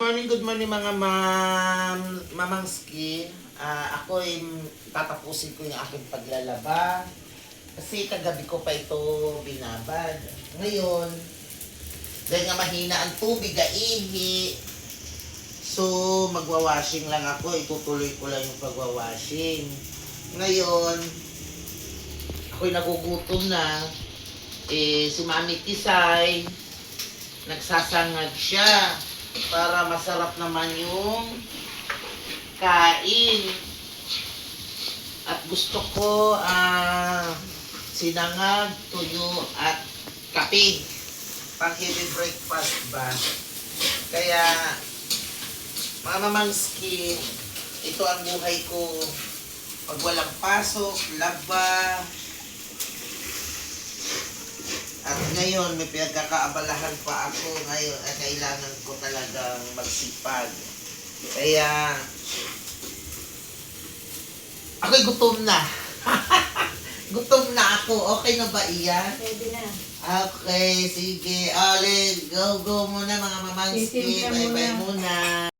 Good morning mga mamangski. Ako ay tatapusin ko yung aking paglalaba. Kasi kagabi ko pa ito binabad. Ngayon, dahil nga mahina ang tubig, ihi. So, magwawashing lang ako. Itutuloy ko lang yung pagwawashing. Ngayon, ako'y nagugutom na. Si Mami Tisay, nagsasangag siya para masarap naman yung kain. At gusto ko sinangag, tuyo at kape. Pang heavy breakfast ba? Kaya mga mamangski, ito ang buhay ko pag walang pasok, laba. At ngayon, may pinagkakaabalahan pa ako ngayon at kailangan ko talagang magsipag. Kaya, ako'y gutom na. Gutom na ako. Okay na ba iyan? Pwede na. Okay, sige. Go muna mga mamangski. Bye-bye muna.